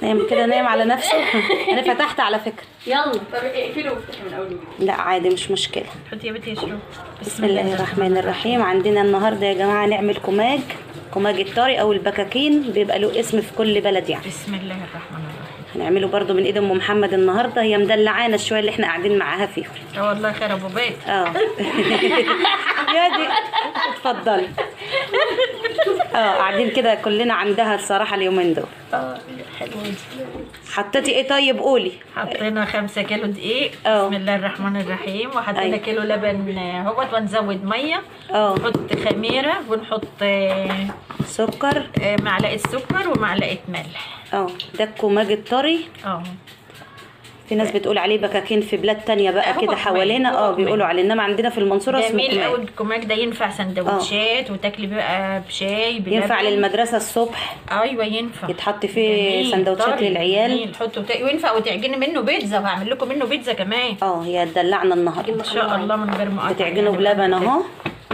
نايم كده، نايم على نفسه. انا فتحت على فكره. يلا طب اقفله وافتحي من اول وجديد. لا عادي مش مشكله. حطي يا بنتي شروق. بسم الله الرحمن الرحيم. عندنا النهارده يا جماعه نعمل كماج الطري او البكاكين، بيبقى له اسم في كل بلد يعني. بسم الله الرحمن الرحيم. هنعمله برضو من ايد ام محمد النهارده، هي مدلعانا الشويه اللي احنا قاعدين معاها فيهم. والله خير ابو بيت. يا دي اتفضلي. قاعدين كده كلنا عندها الصراحه اليومين دول. حلوه دي. حطيتي ايه طيب قولي. حطينا 5 كيلو دقيق. بسم الله الرحمن الرحيم. وحطينا كيلو لبن اهوت، ونزود ميه. نحط خميره ونحط سكر، معلقه سكر ومعلقه ملح. ده الكماج الطري. في ناس بتقول عليه بكاكين في بلاد تانية بقى كده حوالينا بيقولوا عليه، انما عندنا في المنصوره اسمه كماج. جميل قوي الكماج ده، ينفع سندوتشات وتاكلي بقى بشاي بلبن. ينفع للمدرسه الصبح. ايوه ينفع يتحط فيه سندوتشات للعيال. وينفع وتعجني منه بيتزا، وهعمل لكم منه بيتزا كمان. هي تدلعنا النهارده ان شاء الله من غير مقاطعه. بتعجنه بلبن اهو.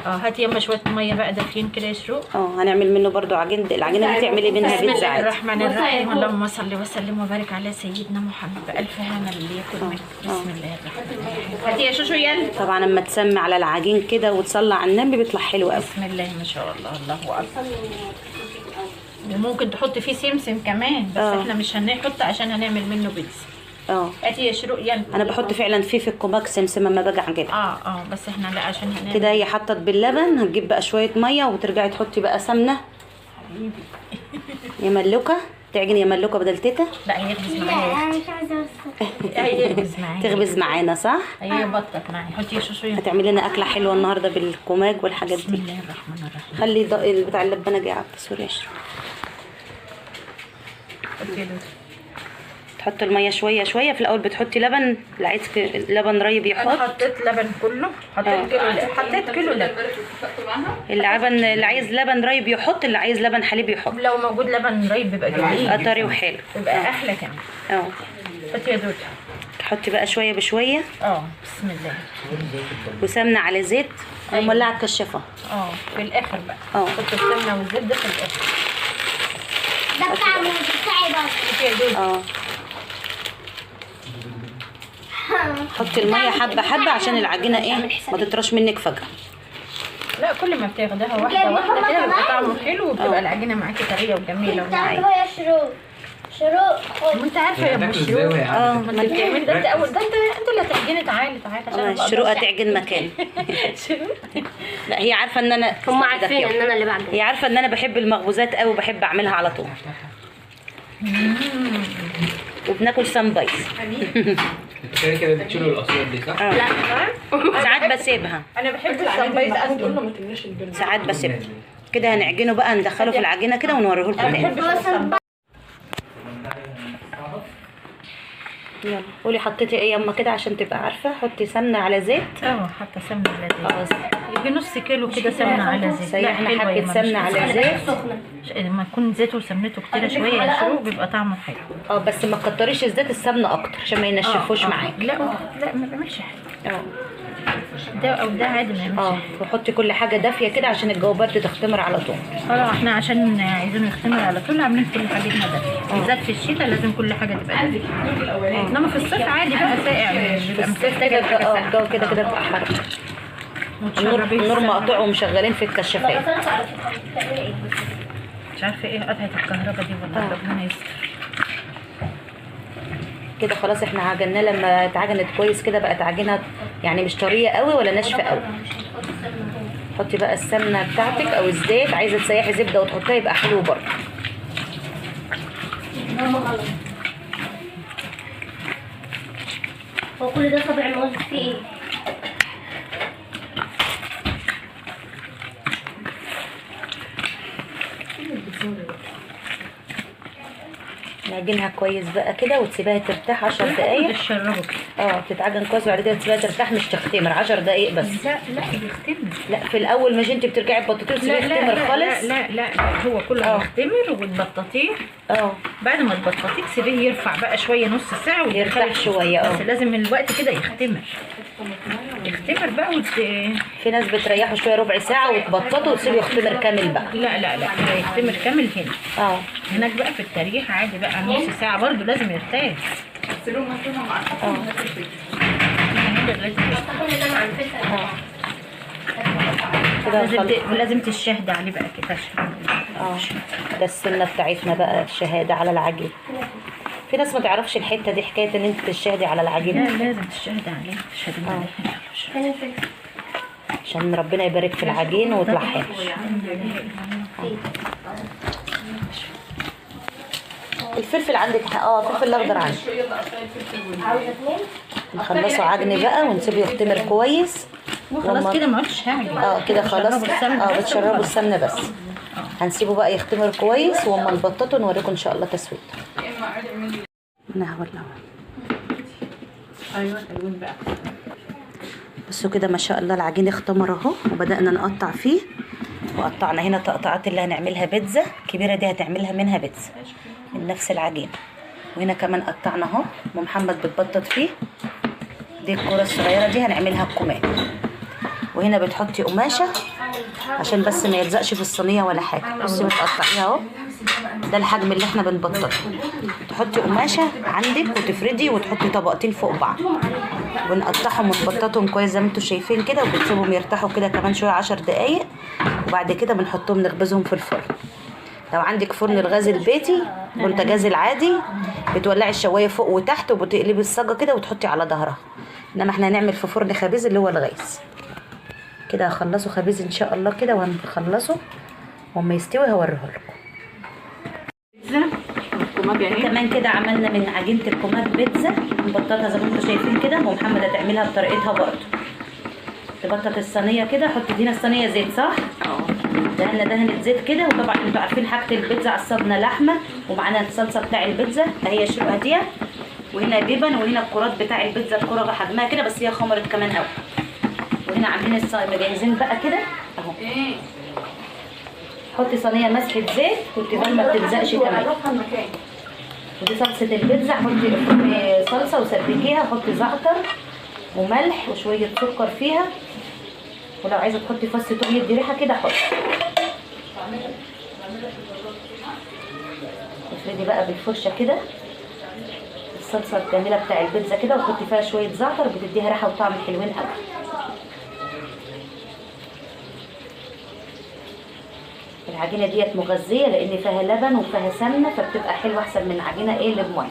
هاتي يما شويه ميه بقى دافيين كده يشرق. هنعمل منه برضو العجينه دي تعملي منها بيتزا. بسم الله الرحمن الرحيم. اللهم صل وسلم وبارك على سيدنا محمد بألف هنا اللي ياكل منك. بسم الله الرحمن الرحيم. هاتي يا شوشو يلا. طبعا لما تسمي على العجين كده وتصلي على النبي بيطلع حلو قوي. بسم الله ما شاء الله. الله اكبر. وممكن تحطي فيه سمسم كمان، بس احنا مش هنحط عشان هنعمل منه بيتزا. هاتي يا شروق يلا. انا بحط فعلا فيه في الكماج سمسم لما باجي اعجنها. بس احنا لا عشان هنعمل كده. هي حطت باللبن، هتجيب بقى شويه ميه وترجعي تحطي بقى سمنه. حبيبي يا ملوكه تعجني يا ملوكه بدل تيتا. لا هي تخبز معايا. انا مش عايزه هي تخبز معايا. تخبز معانا صح؟ هي بطت معايا. حطي يا شوشو يلا. هتعملي لنا اكله حلوه النهارده بالكماج والحاجات دي. بسم الله الرحمن الرحيم. خلي بتاع اللبانه جاي على سوري. تحط الميه شويه شويه. في الاول بتحطي لبن، اللي عايز لبن رايب يحط. انا حطيت لبن كله. حطيت كيلو لبن. اللي عايز لبن رايب يحط، اللي عايز لبن حليب يحط. لو موجود لبن رايب بيبقى جميل. طري وحلو. بيبقى احلى كمان. حطي يا دوده. تحطي بقى شويه بشويه. بسم الله. وسمنه على زيت. ومولعه الكشافه. في الاخر بقى. حطي السمنه والزيت ده في الاخر. ده بتاع بتاعي بقى. حطي يا دوده. حطي الميه حبه حبه عشان العجينه ما تطرش منك فجاه. لا كل ما بتاخدها واحده واحده كده بيبقى طعمه حلو، وبتبقى العجينه معاكي طريه وجميله ومعاكي. يا شروق ما انت عارفه يا ام شروق. ما انت بتعملي ده. انت انتوا اللي هتعجني. تعالي عشان شروق هتعجن مكان. لا هي عارفه ان انا هم عارفين ان انا اللي بعمل. هي عارفه ان انا بحب المخبوزات قوي وبحب اعملها على طول. وبناكل سمبايز. كده بتشيلوا الاصوات دي صح؟ لا ساعات بسيبها. انا بحب السمبايز اصلا. ساعات بسيبها كده. هنعجنه بقى، ندخله في العجينه كده ونوريه لكم تاني. يلا قولي حطيتي ايه يما كده عشان تبقى عارفه. حطي سمنه على زيت. حاطه سمنه على زيت. يجي نص كيلو كده سمنه على زيت. لا احنا حبه سمنه على زيت. لما يكون زيته وسمنته كتيره شويه يا شروق بيبقى طعمه حلو. بس ما تكتريش الزيت، السمنه اكتر عشان ما ينشفوش معاك. لا ما بعملش حاجه. ده او ده عادي ما يعملش حاجه. وحطي كل حاجه دافيه كده عشان الجو برد تختمر على طول. احنا عشان عايزين نختمر على طول عاملين كل حاجتنا دافيه. بالذات في الشتاء لازم كل حاجه تبقى دافيه. انما في الصيف عادي بقى ساقع. بيبقى مسكر الجو كده بيبقى حر. النور مقطوع ومشغلين في الكشافات. مش عارفه ايه قطعه الكهرباء دي والله. ربنا يستر. كده خلاص احنا عجناه. لما اتعجنت كويس كده بقت عجينه يعني مش طريه قوي ولا ناشفه قوي. حطي بقى السمنه بتاعتك او الزيت. عايزه تسيحي زبده وتحطيها يبقى حلو برضه. هو كل ده طبع موز فيه ايه؟ نعجنها كويس بقى كده وتسيبها ترتاح 10 دقايق. تتعجن كويس وبعد كده تسيبها ترتاح. مش تختمر 10 دقايق بس. لا بيختمر. لا في الاول مش انت بترجعي تبططيه وتسيبيه يختمر خالص. لا هو كله يختمر وتبططيه. بعد ما تبططيه تسيبيه يرفع بقى شويه نص ساعه يرتاح شويه. بس لازم الوقت كده يختمر. تختمر بقى في ناس بتريحوا شويه ربع ساعه وتبططوا وتسيبوا يختمر كامل بقى. لا لا لا، ده يختمر كامل هنا. هناك بقى في التريح عادي بقى نص ساعه برضه لازم يرتاح. لازم تشهد عليه بقى كده. ده السنه بتاعتنا بقى، الشهاده على العجين. في ناس ما تعرفش الحته دي، حكايه ان انت تشهدي على العجين. لا لازم تشهدي عليه، تشهدي عليه عشان ربنا يبارك في العجين ويطلع حلو. الفلفل عندك؟ الفلفل الاخضر عندي. نخلصه عجن بقى ونسيبه يختمر كويس وخلاص كده ما عادش حاجه. كده خلاص. بتشربوا السمنه بس. هنسيبه بقى يختمر كويس، واما نبططه نوريكم ان شاء الله تسويته. ايوه الالوان بقى. بصوا كده ما شاء الله العجين اختمر اهو، وبدأنا نقطع فيه. وقطعنا هنا تقطعات اللي هنعملها بيتزا الكبيره دي، هتعملها منها بيتزا من نفس العجين. وهنا كمان قطعنا اهو، محمد بتبطط فيه. دي الكوره الصغيره دي هنعملها بكمام. وهنا بتحطي قماشه عشان بس ما يلزقش في الصينيه ولا حاجه. بصي بتقطعيها اهو، ده الحجم اللي احنا بنبططه. تحطي قماشه عندك وتفردي وتحطي طبقتين فوق بعض، ونقطعهم ونبططهم كويس زي ما انتم شايفين كده، وبنسيبهم يرتاحوا كده كمان شويه 10 دقايق. وبعد كده بنحطهم نخبزهم في الفرن. لو عندك فرن الغاز البيتي بوتاجاز العادي، بتولعي الشوايه فوق وتحت وبتقلبي الصاجه كده وتحطي على ظهرها. انما احنا هنعمل في فرن خبيز اللي هو الغاز. كده هخلصه خبيز ان شاء الله كده، وهنخلصه وما يستوي هوريه لكم. كمان كده عملنا من عجينه الكمام بيتزا نبططها زي ما انتم شايفين كده، ومحمد هتعملها بطريقتها برضه. تبطط الصينيه كده، حطي هنا الصينيه زيت صح؟ دهنة زيت كده. وطبعا انتوا عارفين حاجه البيتزا، عصبنا لحمه ومعانا الصلصه بتاع البيتزا اهي شوفها دي، وهنا جبن، وهنا الكرات بتاع البيتزا الكره حجمها كده بس هي خمرت كمان قوي. وهنا عاملين مجهزين بقى كده اهو. حطي صينيه مسحه زيت والتيفال ما بتلزقش كمان. ودي صلصه البيتزا، حطي صلصه وسبكيها، حطي زعتر وملح وشويه سكر فيها، ولو عايزه تحطي فص توم يدي ريحه كده حطي. افردي بقى بالفرشه كده الصلصه الجميله بتاع البيتزا كده، وحطي فيها شويه زعتر بتديها ريحه وطعم حلوين قوي. العجينه ديت مغذيه لان فيها لبن وفيها سمنه، فبتبقى حلوه احسن من العجينه اللي بميه.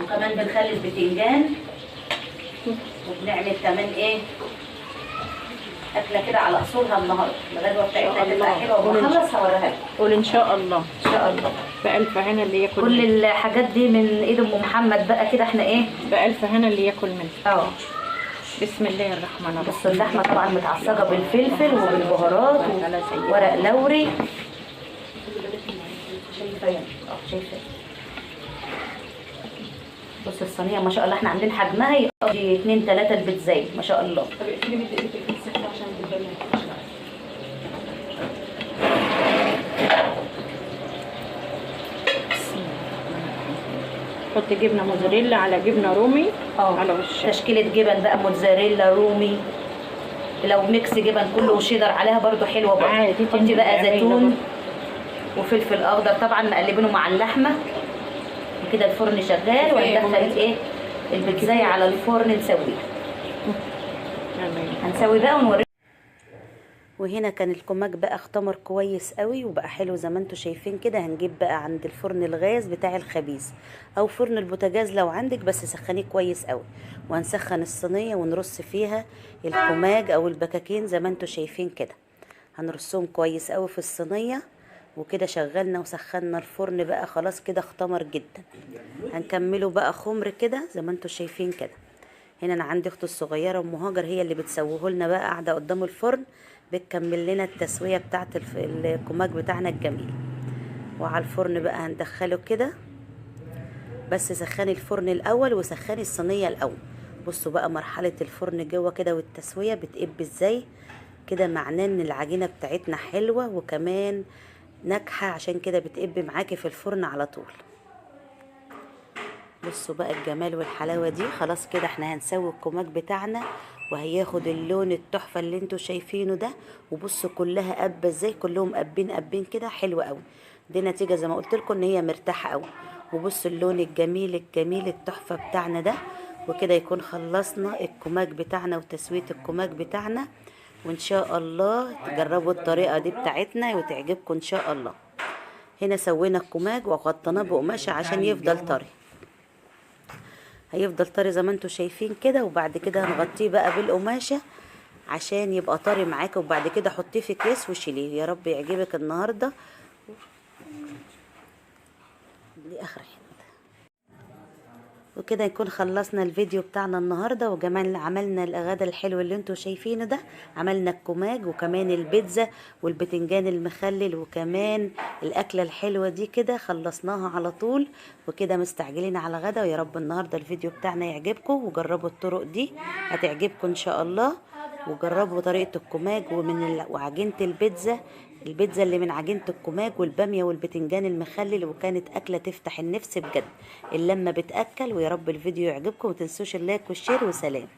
وكمان بنخلي البتنجان، وبنعمل كمان اكله كده على اصولها النهارده. الغدوه بتاعتنا هتبقى حلوه وبنخلص هوريها لكم. قول ان شاء الله. ان شاء الله. بألف هنا اللي ياكل كل الحاجات دي من ايد ام محمد بقى كده. احنا بألف هنا اللي ياكل منها. بسم الله الرحمن الرحيم. بس اللحمه طبعا متعصجه بالفلفل وبالبهارات وورق لوري. شايفه بص الصينيه ما شاء الله احنا عاملين حجمها يقضي 2 3 البيتزاي ما شاء الله. حط جبنه موزاريلا على جبنه رومي على وش. تشكيله جبن بقى موزاريلا رومي، لو ميكس جبن كله وشيدر عليها برضو حلوه برضو. حطي بقى زيتون وفلفل اخضر طبعا مقلبينه مع اللحمه كده. الفرن شغال وهندخل البيتزاية على الفرن نسويها. هنسوي بقى ونوريكم. وهنا كان الكماج بقى اختمر كويس قوي وبقى حلو زي ما انتم شايفين كده. هنجيب بقى عند الفرن الغاز بتاع الخبيز او فرن البوتاجاز لو عندك، بس سخنيه كويس قوي. وهنسخن الصينيه ونرص فيها الكماج او البكاكين زي ما انتم شايفين كده. هنرصهم كويس قوي في الصينيه. وكده شغلنا وسخنا الفرن بقى خلاص كده اختمر جدا. هنكمله بقى خمر كده زي ما انتم شايفين كده. هنا انا عندي اختي الصغيره ام هاجر هي اللي بتسويه لنا بقى، قاعده قدام الفرن بتكمل لنا التسويه بتاعه الكماج بتاعنا الجميل. وعلى الفرن بقى هندخله كده، بس سخني الفرن الاول وسخني الصينيه الاول. بصوا بقى مرحله الفرن جوه كده والتسويه بتقب ازاي كده، معناه ان العجينه بتاعتنا حلوه وكمان ناجحه، عشان كده بتقب معاكي في الفرن على طول. بصوا بقى الجمال والحلاوة دي. خلاص كده احنا هنسوي الكماج بتاعنا وهياخد اللون التحفة اللي انتوا شايفينه ده. وبصوا كلها قبة ازاي، كلهم قبين كده، حلوة قوي. دي نتيجة زي ما قلت لكم ان هي مرتاحة قوي. وبصوا اللون الجميل التحفة بتاعنا ده. وكده يكون خلصنا الكماج بتاعنا وتسوية الكماج بتاعنا. وان شاء الله تجربوا الطريقة دي بتاعتنا وتعجبكم ان شاء الله. هنا سوينا الكماج وغطيناه بقماشة عشان يفضل طري. هيفضل طري زي ما انتوا شايفين كده. وبعد كده هنغطيه بقى بالقماشة عشان يبقى طري معاك. وبعد كده حطيه في كيس وشيليه. يا رب يعجبك النهارده. دي اخر حته. وكده يكون خلصنا الفيديو بتاعنا النهارده. وكمان عملنا الغدا الحلو اللي انتوا شايفينه ده. عملنا الكماج وكمان البيتزا والبتنجان المخلل وكمان الاكله الحلوه دي. كده خلصناها على طول. وكده مستعجلين على غدا. ويا رب النهارده الفيديو بتاعنا يعجبكم وجربوا الطرق دي هتعجبكم ان شاء الله. وجربوا طريقه الكماج وعجينه البيتزا اللي من عجينة الكماج والبامية والبتنجان المخلل. وكانت أكلة تفتح النفس بجد. اللمة بتأكل. ويا رب الفيديو يعجبكم. ومتنسوش اللايك والشير. وسلام.